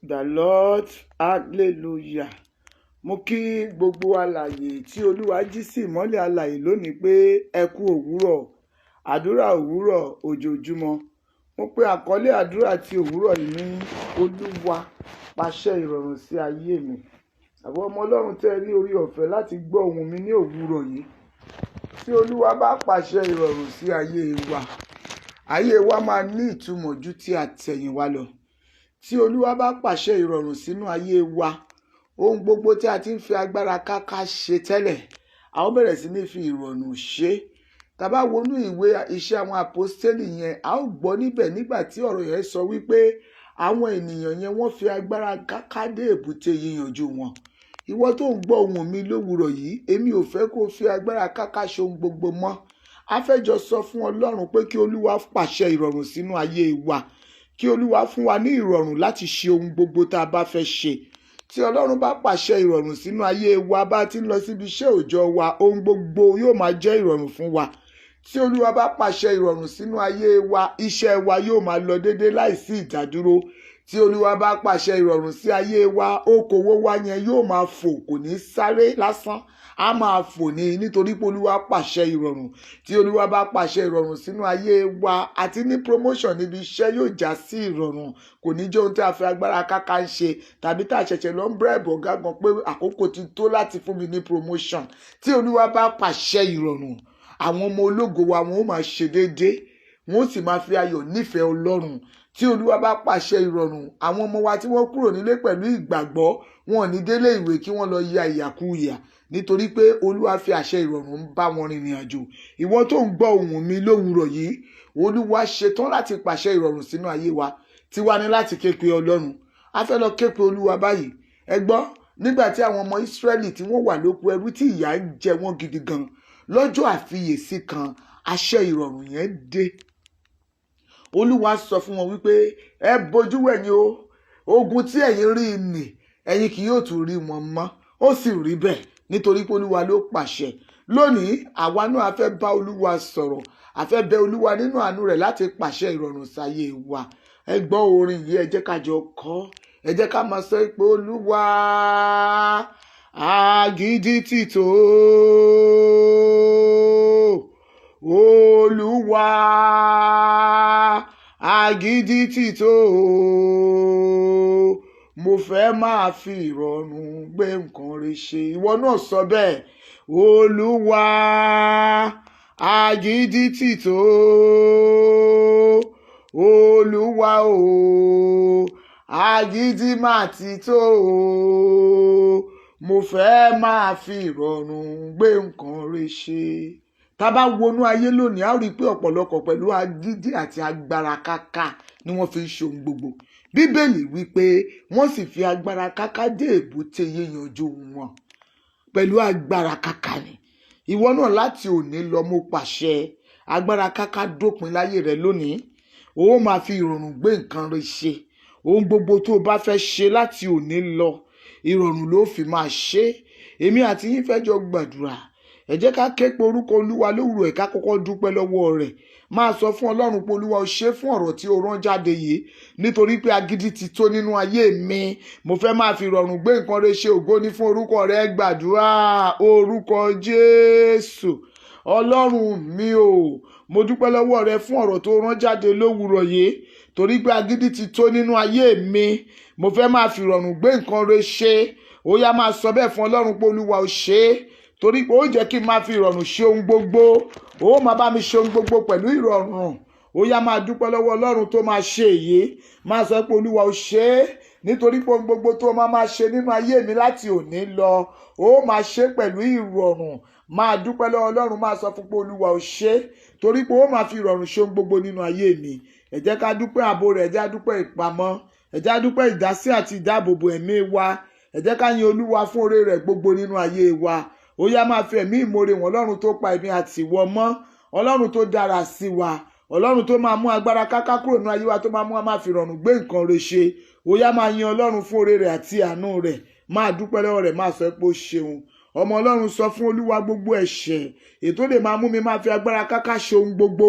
The Lord, hallelujah. Mo kí gbogbo alààyè tí Olúwa jí sí ìmọ́lẹ̀ alààyè lónìí pé ẹ kú òwúrọ̀, àdúrà òwúrọ̀ ojoojúmọ́. Mo pe àkọlé àdúrà ti òwúrọ̀ yìí ní Olúwa pàṣẹ ìrọ̀rùn sí ayé mi. Àwọn ọmọ Ọlọ́run tẹ́ rí orí ọ̀fẹ́ láti gbọ́ ohùn mi ní òwúrọ̀ yìí. Tí Olúwa bá pàṣẹ ìrọ̀rùn sí ayé wa máa ní ìtumọ̀ ju ti àtẹ̀yìnwá lọ. Tí Olúwa bá pàṣẹ ìrọ̀rùn sínú ayé wa, ohun gbogbo tí a ti ń fi agbára káká ṣe tẹ́lẹ̀, a ó bẹ̀rẹ̀ sí ní fi ìrọ̀rùn ṣe. Tá bá wọnú ìwé iṣẹ́ àwọn àpọ́stélì yẹn, a ó gbọ́ níbẹ̀ nígbà tí ọ̀rọ̀ yẹn sọ wípé àwọn ènìyàn yẹn wọ́n fi agbára káká dé èbúté yíyanjú wọn. Ìwọ tó ń gbọ́ ohùn mi lówùrọ̀ yìí, èmi ò fẹ́ kó fi agbára káká ṣe ohun gbogbo mọ́. A fẹ́ jọ sọ fún Ọlọ́run pé kí Olúwa pàṣẹ ìrọ̀rùn sínú ayé wa. Kí Olúwa fún wa ní ìrọ̀rùn láti ṣe ohun gbogbo tá a bá fẹ́ ṣe. Tí Ọlọ́run bá pàṣẹ ìrọ̀rùn sínú ayé wa, bá ti ń lọ síbi iṣẹ́ òòjọ́ wa, ohun gbogbo yóò máa jẹ́ ìrọ̀rùn fún wa. Tí Olúwa bá pàṣẹ ìrọ̀rùn sínú ayé wa, iṣẹ́ wa yóò máa lọ déédéé láìsí ìdádúró. Tí Olúwa bá pàṣẹ ìrọ̀rùn sí ayé wa, okòwò wa yẹn yóò máa fò, kò ní sáré lásán, a máa fò ní nítorí pé Olúwa pàṣẹ ìrọ̀rùn. Tí Olúwa bá pàṣẹ ìrọ̀rùn sínú ayé wa, àti ní promotion níbi iṣẹ́ yóò já sí ìrọ̀rùn. Kò ní jẹ́ ohun tí a fi agbára káká ń ṣe, tàbí tá a ṣẹ̀ṣẹ̀ lọ ń bribe ọ̀gá gan pé àkókò ti tó láti fún mi ní promotion. Tí Olúwa bá pàṣẹ ìrọ̀rùn, àwọn ọmọ ológo wa wọn ó máa ṣe déédéé, wọn ó sì máa fi ayọ̀ nífẹ̀ẹ́ Ọlọ́run. Tí Olúwa bá pàṣẹ ìrọ̀rùn, àwọn ọmọ wa tí wọ́n kúrò nílé pẹ̀lú ìgbàgbọ́, wọn ò ní délé ìwé kí wọ́n lọ ya ìyàkúyà, nítorí pé Olúwa fi àṣẹ ìrọ̀rùn ń bá wọn rìnrìn àjò. Ìwọ tó ń gbọ́ ohùn mi lówùrọ̀ yìí, Olúwa ṣetán láti pàṣẹ ìrọ̀rùn sínú ayé wa. Tiwa ní láti ké pe Ọlọ́run. A fẹ́ lọ ké pe Olúwa báyìí. Ẹ gbọ́, nígbà tí àwọn ọmọ Ísírẹ́lì tí wọ́n wà lóko ẹrú tí ìyà ń jẹ wọ́n gidi gan, lọ́jọ́ àfiyèsí kan, àṣẹ ìrọ̀rùn yẹn dé. Olúwa sọ fún wọn wípé ẹ bojú wẹ̀yìn o, ogun tí ẹ̀yin rí nì, ẹ̀yin kì yóò tún rí wọn mọ́. Ó sì rí bẹ́ẹ̀ nítorí pé Olúwa ló pàṣẹ. Lónìí àwa náà a fẹ́ bá Olúwa sọ̀rọ̀, a fẹ́ bẹ Olúwa nínú àánú rẹ̀ láti pàṣẹ ìrọ̀rùn sáyé wa. Ẹ gbọ́ orin yìí, ẹ jẹ́ ká jọ kọ, ẹ jẹ́ ká máa sọ pé Olúwa agídí ti tó, Olúwa agídí ti tó, mo fẹ́ máa fi ìrọ̀rùn gbé nǹkan rẹ̀ ṣe. Ìwọ náà sọ bẹ́ẹ̀, Olúwa agídí ti tó, Olúwa o agídí mà ti tó, mo fẹ́ máa fi ìrọ̀rùn gbé nǹkan rẹ̀ ṣe. Tá bá wọnú ayé lónìí, a ó rí i pé ọ̀pọ̀lọpọ̀ pẹ̀lú agídí àti agbára káká ni wọ́n fi ń ṣe ohun gbogbo. Bíbélì wípé wọ́n sì fi agbára káká dé èbúté yíyanjú wọn. Pẹ̀lú agbára káká ni. Ìwọ náà láti òní lọ, mo pàṣẹ agbára káká dópin láyé rẹ lónìí. O máa fi ìrọ̀rùn gbé nǹkan rẹ ṣe. Ohun gbogbo tó o bá fẹ́ ṣe láti òní lọ, ìrọ̀rùn ló fi máa ṣe. Èmi àti yín fẹ́ jọ gbàdúrà. Ẹ jẹ́ ká ké pe orúkọ Olúwa lówùrọ̀ ẹ̀ ká kọ́kọ́ dúpẹ́ lọ́wọ́ rẹ̀. Máa sọ fún Ọlọ́run pé Olúwa o ṣé fún ọ̀rọ̀ tí o rán jáde yìí, nítorí pé agídí ti tó nínú ayé mi. Mo fẹ́ máa fi ìrọ̀rùn gbé nǹkan rẹ̀ ṣe. Ògo ni fún orúkọ rẹ̀. Gbàdúrà orúkọ Jésù. Ọlọ́run mi o, mo dúpẹ́ lọ́wọ́ rẹ fún ọ̀rọ̀ tó rán jáde lówùrọ̀ yìí, torí pé agídí ti tó nínú ayé mi. Mo fẹ́ máa fi ìrọ̀rùn gbé nǹkan rẹ̀ ṣe. Ó yá máa sọ bẹ́ẹ̀ fún Ọlọ́run pé Olúwa o ṣé, torí pé ó jẹ́ kí n máa fi ìrọ̀rùn ṣe ohun gbogbo. Ó máa bá mi ṣe ohun gbogbo pẹ̀lú ìrọ̀rùn. Ó yá máa dúpẹ́ lọ́wọ́ Ọlọ́run tó máa ṣe èyí. Máa sọ pé Olúwa o ṣé, nítorí pé ohun gbogbo tó máa ṣe nínú ayé mi láti òní lọ, ó máa ṣe pẹ̀lú ìrọ̀rùn. Máa dúpẹ́ lọ́wọ́ Ọlọ́run, máa sọ fún pé Olúwa o ṣé, torí pé ó máa fi ìrọ̀rùn ṣe ohun gbogbo nínú ayé mi. Ẹ jẹ́ ká dúpẹ́ ààbò rẹ̀, ẹ jẹ́ ká dúpẹ́ ìpamọ́, ẹ jẹ́ ká dúpẹ́ ìdásí àti ìdáàbòbò ẹ̀mí wa. Ẹ jẹ́ ká yin Olúwa fún oore rẹ̀ gbogbo nínú ayé wa. Ó yá máa fi ẹ̀mí ìmoore wọn Ọlọ́run tó pa èmi àti ìwọ mọ́, Ọlọ́run tó dára sí wa, Ọlọ́run tó máa mú agbára káká kúrò nínú ayé wa, tó máa mú wa máa fi ìrọ̀rùn gbé nǹkan rẹ̀ ṣe. Ó yá máa yin Ọlọ́run fún oore rẹ̀ àti àánú rẹ̀. Máa dúpẹ́ lọ́wọ́ rẹ̀, máa sọ pé ó ṣeun. Ọmọ Ọlọ́run sọ fún Olúwa gbogbo ẹ̀ṣẹ̀ ètò lè máa mú mi máa fi agbára káká ṣe ohun gbogbo.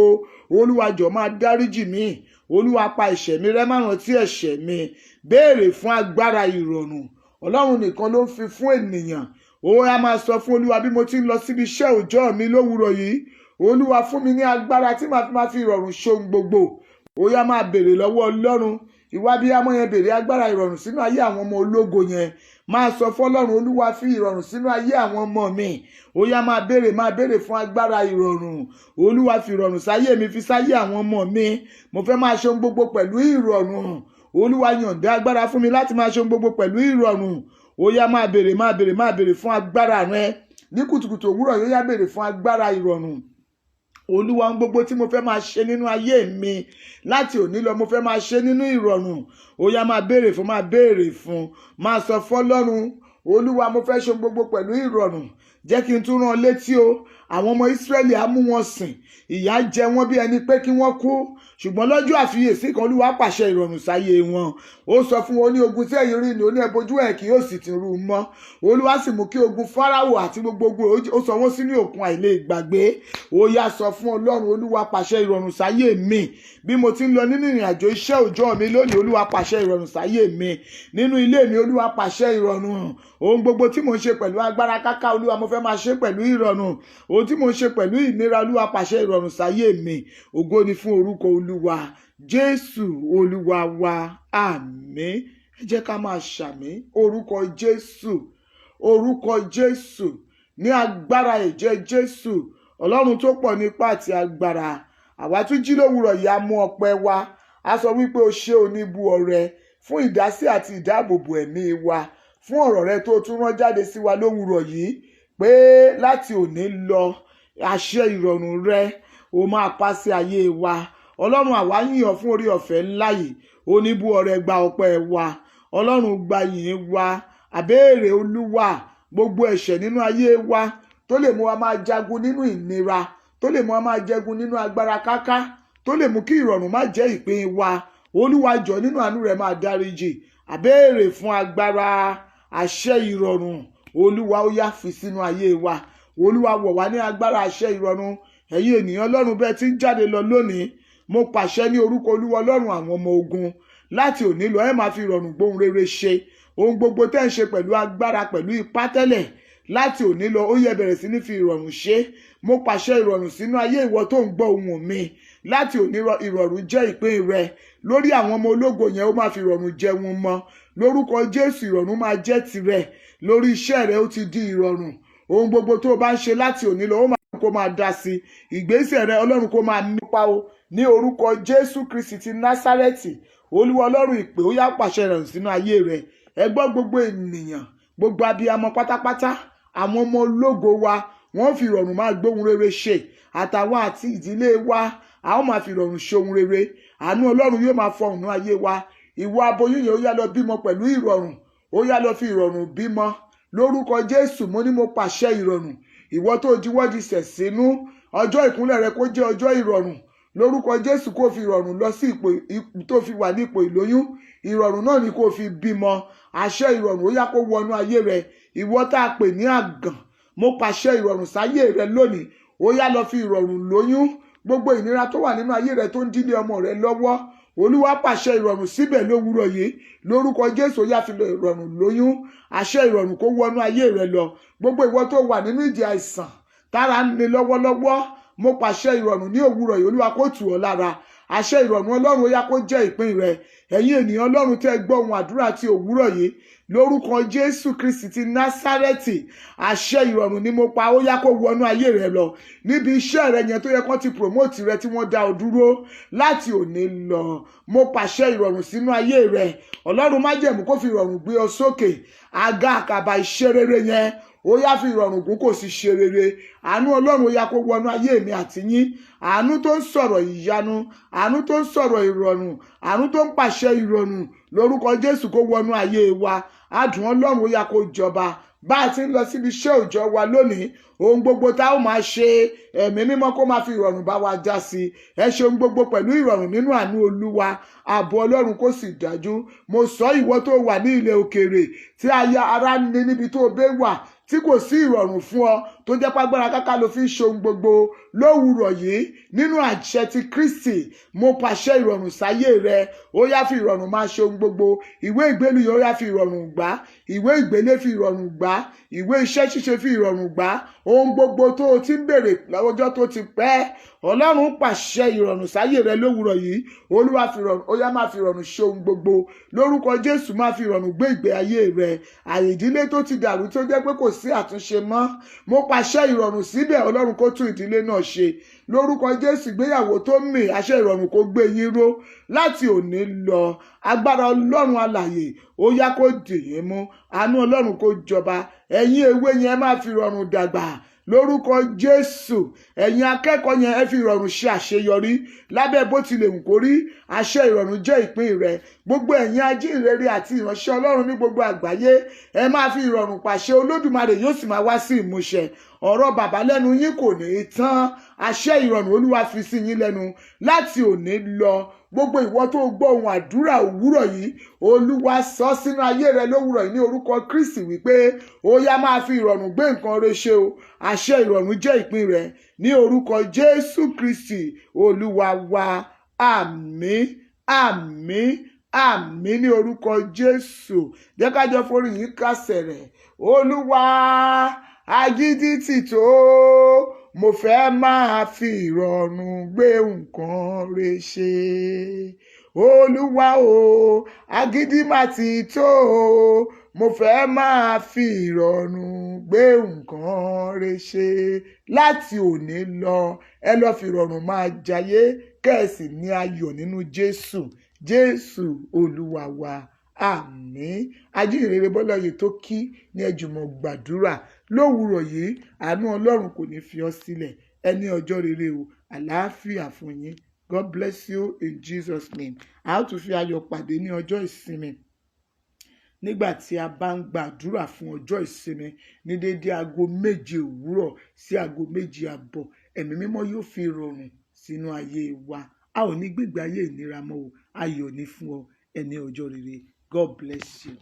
Olúwa jọ̀ọ́ máa dáríjì mí. Olúwa pa ẹ̀ṣẹ̀ mi rẹ́, má rántí ẹ̀ṣẹ̀ mi. Béèrè fún agbára ìrọ̀rùn. Ọlọ́run nìkan ló ń fi fún ènìyàn. Ó yá máa sọ fún Olúwa bí mo ti ń lọ síbi iṣẹ́ òòjọ́ mi lówùúrọ̀ yìí. Olúwa fún mi ní agbára tí màá fi ìrọ̀rùn ṣohun gbogbo. Ó yá máa béèrè lọ́wọ́ Ọlọ́run. Ìwà abiyamọ yẹn béèrè agbára ìrọ̀rùn sínú ayé àwọn ọmọ ológo yẹn. Máa sọ fún Ọlọ́run, Olúwa fi ìrọ̀rùn sínú ayé àwọn ọmọ mi. Ó yá máa béèrè fún agbára ìrọ̀rùn. Olúwa fi ìrọ̀rùn sáyé mi, fi sáyé àwọn ọmọ mi. Mo fẹ́ máa ṣe ohun gbogbo pẹ̀lú ìrọ̀rùn. Olúwa yọ̀ǹda agbára fún mi láti máa ṣe ohun gbogbo pẹ̀lú ìrọ̀rùn. Ó yá máa béèrè fún agbára rẹ. Ní kùtùkùtù òwúrọ̀ yóò yá béèrè fún agbára ìrọ̀rùn. Olúwa ohun gbogbo tí mo fẹ́ máa ṣe nínú ayé mi láti òní lọ, mo fẹ́ máa ṣe nínú ìrọ̀rùn. Ó yá máa béèrè fún. Máa sọ fún Ọlọ́run, Olúwa mo fẹ́ ṣe ohun gbogbo pẹ̀lú ìrọ̀rùn. Jẹ́ kí n tún rán létí o, àwọn ọmọ Ísírẹ́lì á mú wọn sìn. Ìyà jẹ wọ́n bí ẹni pé kí wọ́n kú. Ṣùgbọ́n lọ́jọ́ àfiyèsí kan Olúwa pàṣẹ ìrọ̀rùn sáyé wọn. Ó sọ fún wọn ní ogun tí ẹ̀yin rí ni ó ní ẹbojú ẹ̀ kì yóò sì ti rú mọ́. Olúwa sì mú kí ogun Fáráò àti gbogbo ogun ó sọ wọ́n sínú òkun àìlè gbàgbé. Ó yá sọ fún Ọlọ́run, Olúwa pàṣẹ ìrọ̀rùn sáyé mi. Bí mo ti ń lọ nínú ìrìn àjò iṣẹ́ òòjọ́ mi lónìí, Olúwa pàṣẹ ìrọ̀rùn sáyé mi. Nínú ilé mi, Olúwa pàṣẹ ìrọ̀rùn. Ohun gbogbo tí mo ń ṣe pẹ̀lú agbára káká, Olúwa mo fẹ́ máa ṣe pẹ̀lú ìrọ̀rùn. Ohun tí mo ń ṣe pẹ̀lú ìnira, Olúwa pàṣẹ ìrọ̀rùn sáyé mi. Ògo ni fún orúkọ Olúwa. Jésù Olúwa wa, àmín. Ẹ jẹ́ ká máa ṣàmín. Orúkọ Jésù, ní agbára ẹ̀jẹ̀ Jésù, Ọlọ́run tó pọ̀ nípá àti agbára. Àwa tún jí lówùúrọ̀ yìí, a mú ọpẹ́ wa. A sọ wípé o ṣé oníbu ọrẹ fún ìdásí àti ìdáàbòbò ẹ̀mí wa, fún ọ̀rọ̀ rẹ tó tún rán jáde sí wa lówùúrọ̀ yìí, pé láti òní lọ àṣẹ ìrọ̀rùn rẹ ó máa pa sí ayé wa. Ọlọ́run àwa yìn ọ́ fún orí ọ̀fẹ́ ńlá yìí. Oníbu ọrẹ gba ọpẹ́ wa. Ọlọ́run gba yìn wa. Àbéèrè Olúwa gbogbo ẹ̀ṣẹ̀ nínú ayé wa tó lè mú wa máa jagun nínú ìnira, tó lè mú wa máa jẹgun nínú agbára káká, tó lè mú kí ìrọ̀rùn má jẹ́ ìpín wa. Olúwa jọ̀ọ́ nínú àánú rẹ̀ máa dáríjì. Àbéèrè fún agbára àṣẹ ìrọ̀rùn. Olúwa ó yá fi sínú ayé wa. Olúwa wọ̀ wá ní agbára àṣẹ ìrọ̀rùn. Ẹ̀yin ènìyàn Ọlọ́run bẹ́ẹ̀ tí ń jáde lọ lónìí, mo pàṣẹ ní orúkọ Olúwa Ọlọ́run àwọn ọmọ ogun, láti òní lọ ẹ máa fi ìrọ̀rùn gbóhun rere ṣe. Ohun gbogbo tẹ́ ń ṣe pẹ̀lú agbára, pẹ̀lú ipá tẹ́lẹ̀, láti òní lọ ó yẹ bẹ̀rẹ̀ sí ní fi ìrọ̀rùn ṣe. Mo pàṣẹ ìrọ̀rùn sínú ayé ìwọ tó ń gbọ́ ohùn mi. Láti òní ìrọ̀rùn jẹ́ ìpín rẹ. Lórí àwọn ọmọ ológo yẹn ó máa fi ìrọ̀rùn jẹ wọn mọ́. Lórúkọ Jésù ìrọ̀rùn máa jẹ́ tirẹ̀. Lórí iṣẹ́ rẹ ó ti di ìrọ̀rùn. Ohun gbogbo tó o bá ń ṣe láti òní lọ ó máa kó máa dá sí. Ìgbésẹ̀ rẹ Ọlọ́run kó máa nípa o. Ní orúkọ Jésù Kristi ti Násárẹ́tì, Olúwa Ọlọ́run ìpè ó yá pàṣẹ ìrọ̀rùn sínú ayé rẹ. Ẹ gbọ́ gbogbo ènìyàn, gbogbo abiyamọ pátápátá, àwọn ọmọ ológo wa, wọ́n fi ìrọ̀rùn máa gbóhun rere ṣe. Àtàwọn àti ìdílé wa, a ó máa fi ìrọ̀rùn ṣe ohun rere. Àánú Ọlọ́run yóò máa fọhùn nínú ayé wa. Ìwọ aboyún yẹn ó yá lọ bímọ pẹ̀lú ìrọ̀rùn. Ó yá lọ fi ìrọ̀rùn bímọ. Lórúkọ Jésù mo ní mo pàṣẹ ìrọ̀rùn. Ìwọ tó diwọ́di sẹ̀ sínú, ọjọ́ ìkúnlẹ̀ rẹ kó jẹ́ ọjọ́ ìrọ̀rùn. Lórúkọ Jésù kó fi ìrọ̀rùn lọ sí ipò tó fi wà ní ipò ìlóyún. Ìrọ̀rùn náà ni kó fi bímọ. Àṣẹ ìrọ̀rùn ó yá kó wọnú ayé rẹ. Ìwọ tá a pè ní àgàn, mo pàṣẹ ìrọ̀rùn sáyé rẹ lónìí. Ó yá lọ fi ìrọ̀rùn lóyún. Gbogbo ìnira tó wà nínú ayé rẹ tó ń dílé ọmọ rẹ lọ́wọ́, Olúwa pàṣẹ ìrọ̀rùn síbẹ̀ lówùúrọ̀ yìí. Lórúkọ Jésù ó yá fi ìrọ̀rùn lóyún. Àṣẹ ìrọ̀rùn kó wọnú ayé rẹ lọ. Gbogbo ìwọ tó wà nínú ìdè àìsàn tára ń le lọ́wọ́lọ́wọ́, mo pàṣẹ ìrọ̀rùn ní òwúrọ̀ yìí. Olúwa kó tù ọ́ lára. Àṣẹ ìrọ̀rùn Ọlọ́run ó yá kó jẹ́ ìpín rẹ. Ẹ̀yin ènìyàn Ọlọ́run tẹ́ gbọ́ ohùn àdúrà ti òwúrọ̀ yìí, lórúkọ Jésù Kristi ti Násárẹ́tì, àṣẹ ìrọ̀rùn ni mo pa. Ó yá kó wọnú ayé rẹ lọ. Níbi iṣẹ́ rẹ yẹn tó yẹ kán ti promote rẹ tí wọ́n dá ọ dúró, láti òní lọ mo pàṣẹ ìrọ̀rùn sínú ayé rẹ. Ọlọ́run májẹ̀mú kó fi ìrọ̀rùn gbé ọ sókè. Àga àkàbà iṣẹ́ rere yẹn ó yá fi ìrọ̀rùn gún kò sì ṣe rere. Àánú Ọlọ́run ó yá kó wọnú ayé mi àti yín. Àánú tó ń sọ̀rọ̀ ìyanu, àánú tó ń sọ̀rọ̀ ìrọ̀rùn, àánú tó ń pàṣẹ ìrọ̀rùn, lórúkọ Jésù kó wọnú ayé wa. Adùn Ọlọ́run ó yá kó jọba. Bá a ti ń lọ síbi iṣẹ́ òòjọ́ wa lónìí, ohun gbogbo tá ó máa ṣe, ẹ̀mí mímọ́ kó máa fi ìrọ̀rùn bá wa já sí. Ẹ ṣe ohun gbogbo pẹ̀lú ìrọ̀rùn nínú àánú Olúwa. Ààbò Ọlọ́run kó sì dájú. Mo sọ ìwọ tó wà ní ilẹ̀ òkèèrè tí ara ní níbi tó bẹ́ wà, tí kò sí ìrọ̀rùn fún ọ tó jẹ́ pàgbára káká ló fi ń ṣe ohun gbogbo lówùúrọ̀ yìí nínú àṣẹ ti Kristi mo pàṣẹ ìrọ̀rùn sáyé rẹ ó yá fi ìrọ̀rùn máa ṣe ohun gbogbo ìwé ìgbélú yìí ó yá fi ìrọ̀rùn gbà ìwé ìgbélé fi ìrọ̀rùn gbà ìwé iṣẹ́ ṣíṣe fi ìrọ̀rùn gbà ohun gbogbo tó o ti ń béèrè lọ́jọ́ tó ti pẹ́ Ọlọ́run pàṣẹ ìrọ̀rùn sáyé rẹ lówùúrọ̀ yìí Olúwa fi ìrọ̀rùn ó yá máa fi ìrọ̀rùn ṣe ohun gbogbo lórúkọ Jésù máa fi ìrọ̀rùn gbé ìgbé ayé rẹ àyè ìdílé tó ti dàrú tó jẹ́ pé kò sí àtúnṣe mọ́ mo pàṣẹ ìrọ̀rùn síbẹ̀ Ọlọ́run kó tún ìdílé náà ṣe lórúkọ Jésù ìgbéyàwó tó mì àṣẹ ìrọ̀rùn kó gbé yín ró láti òní lọ agbára Ọlọ́run alààyè ó yá kó dì yín mú àánú Ọlọ́run kó jọba ẹ̀yin ewé yẹn máa fi ìrọ̀rùn dàgbà lórúkọ Jésù ẹ̀yin akẹ́kọ̀ọ́ yẹn ẹ fi ìrọ̀rùn ṣe àṣeyọrí lábẹ́ bó tilẹ̀ wù kó rí àṣẹ ìrọ̀rùn jẹ́ ìpín rẹ gbogbo ẹ̀yin ajínrere àti ìránṣẹ́ Ọlọ́run ní gbogbo àgbáyé ẹ máa fi ìrọ̀rùn pàṣẹ Olódùmarè yóò sì máa wá sí ìmúṣẹ ọ̀rọ̀ bàbá lẹ́nu yín kò ní í tán àṣẹ ìrọ̀rùn Olúwa fi sí yín lẹ́nu láti òní lọ gbogbo ìwọ tó gbọ́ ohun àdúrà òwúrọ̀ yìí Olúwa sọ sínú ayé rẹ lówùúrọ̀ yìí ní orúkọ Kristi wípé ó yá máa fi ìrọ̀rùn gbé nǹkan rẹ ṣe o àṣẹ ìrọ̀rùn jẹ́ ìpín rẹ ní orúkọ Jésù Kristi Olúwa wa àmín àmín àmín ní orúkọ Jésù jẹ́ ká jọ forí yìí kásẹ̀ rẹ̀ Olúwa agídí ti tó mo fẹ́ máa fi ìrọ̀rùn gbé nǹkan rẹ ṣe Olúwa o agídí má ti tó mo fẹ́ máa fi ìrọ̀rùn gbé nǹkan rẹ ṣe láti òní lọ ẹ lọ fi ìrọ̀rùn máa jayé kẹ́ẹ̀sì ní ayọ̀ nínú Jésù Olúwa wa àmín ajínrere Bọ́lá yìí tó kí ní ẹ jùmọ̀ gbàdúrà lówùúrọ̀ yìí àánú Ọlọ́run kò ní fi ọ́ sílẹ̀ ẹ ní ọjọ́ rere o àlàáfíà fún yín God bless you in Jesus name a ó tún fi ayọ̀ pàdé ní ọjọ́ ìsinmi nígbà tí a bá ń gbàdúrà fún ọjọ́ ìsinmi ní déédéé aago 7 òwúrọ̀ sí aago 7 àbọ̀ ẹ̀mí mímọ́ yóò fi ìrọ̀rùn sínú ayé wa a ò ní gbégbé ayé ìnira mọ́ o ayọ̀ ní fún ọ ẹ ní ọjọ́ rere God bless you.